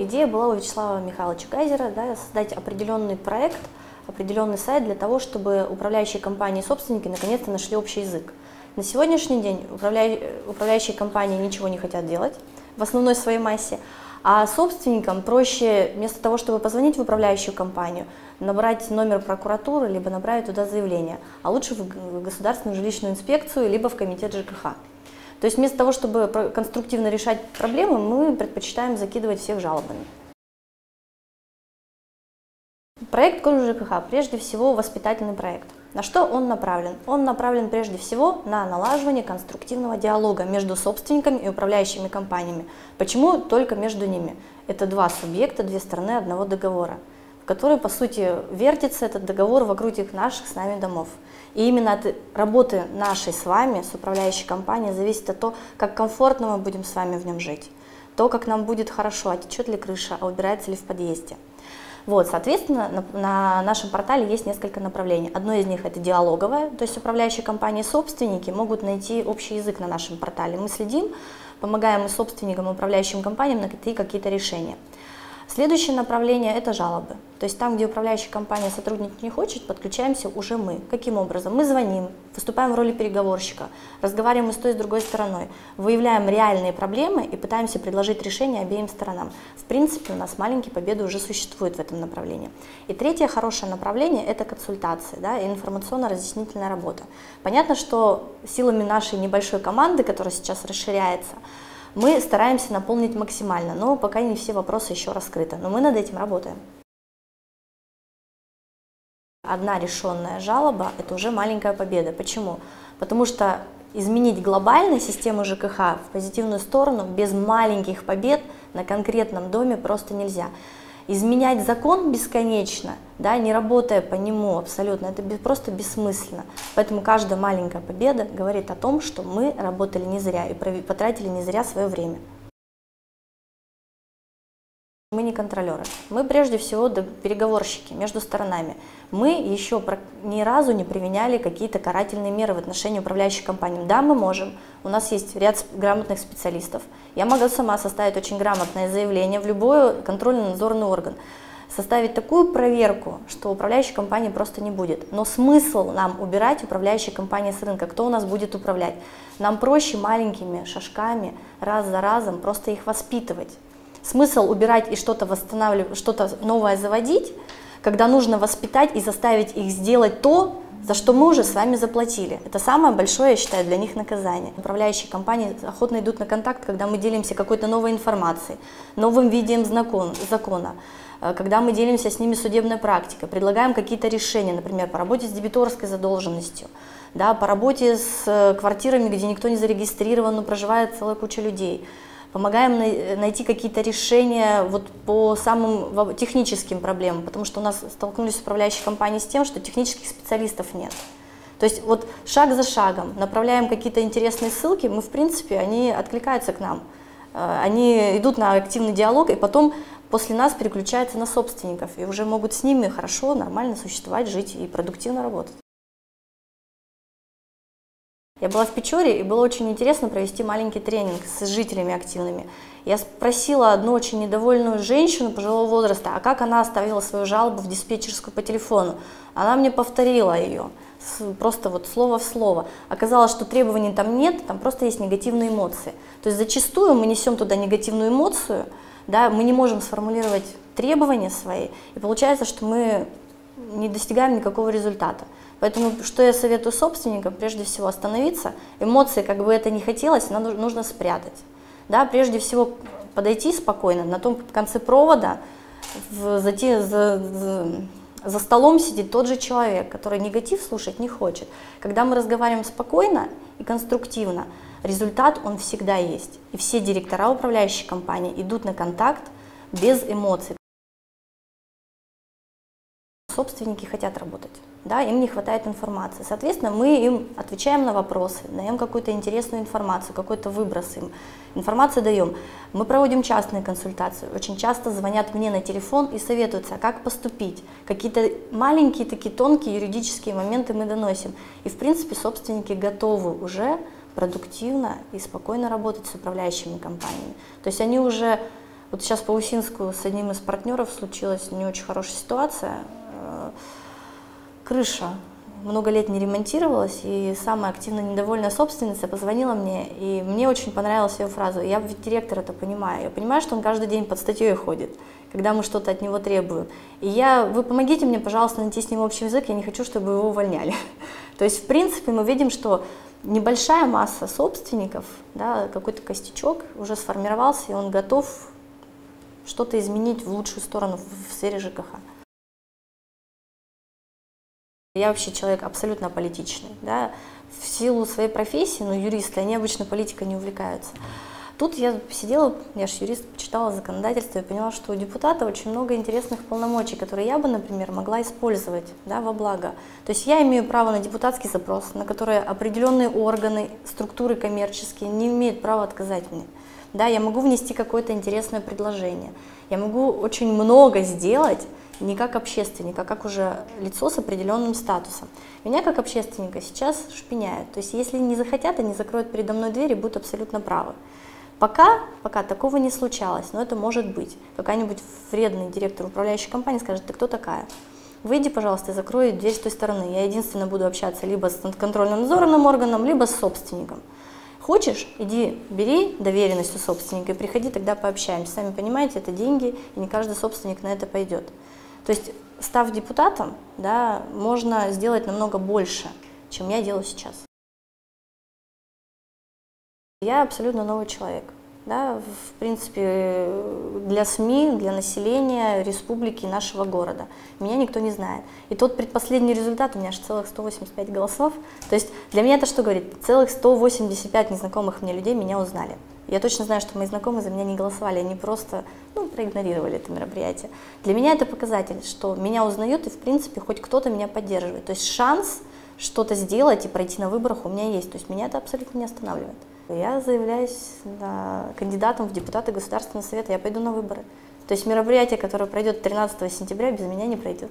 Идея была у Вячеслава Михайловича Гайзера, да, создать определенный проект, определенный сайт для того, чтобы управляющие компании и собственники наконец-то нашли общий язык. На сегодняшний день управляющие компании ничего не хотят делать в основной своей массе, а собственникам проще вместо того, чтобы позвонить в управляющую компанию, набрать номер прокуратуры, либо направить туда заявление, а лучше в Государственную жилищную инспекцию, либо в комитет ЖКХ. То есть вместо того, чтобы конструктивно решать проблемы, мы предпочитаем закидывать всех жалобами. Проект «Код ЖКХ» прежде всего воспитательный проект. На что он направлен? Он направлен прежде всего на налаживание конструктивного диалога между собственниками и управляющими компаниями. Почему только между ними? Это два субъекта, две стороны одного договора, в который, по сути, вертится этот договор вокруг этих наших с нами домов. И именно от работы нашей с вами, с управляющей компанией, зависит то, как комфортно мы будем с вами в нем жить, то, как нам будет хорошо, а течет ли крыша, а убирается ли в подъезде. Вот, соответственно, на нашем портале есть несколько направлений. Одно из них – это диалоговое, то есть управляющие компании и собственники могут найти общий язык на нашем портале. Мы следим, помогаем и собственникам, и управляющим компаниям найти какие-то решения. Следующее направление – это жалобы. То есть там, где управляющая компания сотрудничать не хочет, подключаемся уже мы. Каким образом? Мы звоним, выступаем в роли переговорщика, разговариваем и с той, и с другой стороной, выявляем реальные проблемы и пытаемся предложить решение обеим сторонам. В принципе, у нас маленькие победы уже существуют в этом направлении. И третье хорошее направление – это консультации, да, и информационно-разъяснительная работа. Понятно, что силами нашей небольшой команды, которая сейчас расширяется, мы стараемся наполнить максимально, но пока не все вопросы еще раскрыты, но мы над этим работаем. Одна решенная жалоба – это уже маленькая победа. Почему? Потому что изменить глобально систему ЖКХ в позитивную сторону без маленьких побед на конкретном доме просто нельзя. Изменять закон бесконечно, да, не работая по нему абсолютно, это просто бессмысленно. Поэтому каждая маленькая победа говорит о том, что мы работали не зря и потратили не зря свое время. Мы не контролеры, мы прежде всего переговорщики между сторонами. Мы еще ни разу не применяли какие-то карательные меры в отношении управляющих компаний. Да, мы можем, у нас есть ряд грамотных специалистов. Я могу сама составить очень грамотное заявление в любой контрольно-надзорный орган. Составить такую проверку, что управляющей компании просто не будет. Но смысл нам убирать управляющие компании с рынка, кто у нас будет управлять? Нам проще маленькими шажками, раз за разом, просто их воспитывать. Смысл убирать и что-то восстанавливать, что-то новое заводить, когда нужно воспитать и заставить их сделать то, за что мы уже с вами заплатили. Это самое большое, я считаю, для них наказание. Управляющие компании охотно идут на контакт, когда мы делимся какой-то новой информацией, новым видением закона, когда мы делимся с ними судебной практикой, предлагаем какие-то решения, например, по работе с дебиторской задолженностью, да, по работе с квартирами, где никто не зарегистрирован, но проживает целая куча людей. Помогаем найти какие-то решения вот по самым техническим проблемам, потому что у нас столкнулись управляющие компании с тем, что технических специалистов нет. То есть вот шаг за шагом направляем какие-то интересные ссылки, мы в принципе, они откликаются к нам, они идут на активный диалог и потом после нас переключаются на собственников и уже могут с ними хорошо, нормально существовать, жить и продуктивно работать. Я была в Печоре, и было очень интересно провести маленький тренинг с жителями активными. Я спросила одну очень недовольную женщину пожилого возраста, а как она оставила свою жалобу в диспетчерскую по телефону. Она мне повторила ее, просто вот слово в слово. Оказалось, что требований там нет, там просто есть негативные эмоции. То есть зачастую мы несем туда негативную эмоцию, да, мы не можем сформулировать требования свои, и получается, что мы не достигаем никакого результата. Поэтому, что я советую собственникам, прежде всего остановиться, эмоции, как бы это ни хотелось, нужно спрятать. Да, прежде всего подойти спокойно, на том конце провода, за столом сидит тот же человек, который негатив слушать не хочет. Когда мы разговариваем спокойно и конструктивно, результат он всегда есть. И все директора управляющей компании идут на контакт без эмоций. Собственники хотят работать, да, им не хватает информации. Соответственно, мы им отвечаем на вопросы, даем какую-то интересную информацию, какой-то выброс им. Информацию даем. Мы проводим частные консультации. Очень часто звонят мне на телефон и советуются, как поступить. Какие-то маленькие такие тонкие юридические моменты мы доносим. И в принципе собственники готовы уже продуктивно и спокойно работать с управляющими компаниями. То есть они уже Вот сейчас по Усинску с одним из партнеров случилась не очень хорошая ситуация. Крыша много лет не ремонтировалась, и самая активно недовольная собственница позвонила мне, и мне очень понравилась ее фраза. Я ведь директор это понимаю. Я понимаю, что он каждый день под статьей ходит, когда мы что-то от него требуем. И вы помогите мне, пожалуйста, найти с ним общий язык, я не хочу, чтобы его увольняли. То есть, в принципе, мы видим, что небольшая масса собственников, да, какой-то костячок уже сформировался, и он готов что-то изменить в лучшую сторону в сфере ЖКХ. Я вообще человек абсолютно аполитичный, да, в силу своей профессии, но юристы, они обычно политикой не увлекаются. Тут я сидела, я же юрист, почитала законодательство и поняла, что у депутата очень много интересных полномочий, которые я бы, например, могла использовать, да, во благо. То есть я имею право на депутатский запрос, на который определенные органы, структуры коммерческие не имеют права отказать мне. Да, я могу внести какое-то интересное предложение, я могу очень много сделать, не как общественник, а как уже лицо с определенным статусом. Меня как общественника сейчас шпиняют. То есть если не захотят, они закроют передо мной дверь и будут абсолютно правы. Пока такого не случалось, но это может быть. Какая-нибудь вредный директор управляющей компании скажет: ты кто такая? Выйди, пожалуйста, и закрой дверь с той стороны. Я единственно буду общаться либо с контрольно-надзорным органом, либо с собственником. Хочешь, иди, бери доверенность у собственника и приходи, тогда пообщаемся. Сами понимаете, это деньги, и не каждый собственник на это пойдет. То есть, став депутатом, да, можно сделать намного больше, чем я делаю сейчас. Я абсолютно новый человек. Да, в принципе, для СМИ, для населения республики, нашего города. Меня никто не знает. И тот предпоследний результат у меня аж целых 185 голосов. То есть для меня это что говорит? Целых 185 незнакомых мне людей меня узнали. Я точно знаю, что мои знакомые за меня не голосовали, они просто проигнорировали это мероприятие. Для меня это показатель, что меня узнают и, в принципе, хоть кто-то меня поддерживает. То есть шанс что-то сделать и пройти на выборах у меня есть. То есть меня это абсолютно не останавливает. Я заявляюсь кандидатом в депутаты Государственного совета, я пойду на выборы. То есть мероприятие, которое пройдет 13 сентября, без меня не пройдет.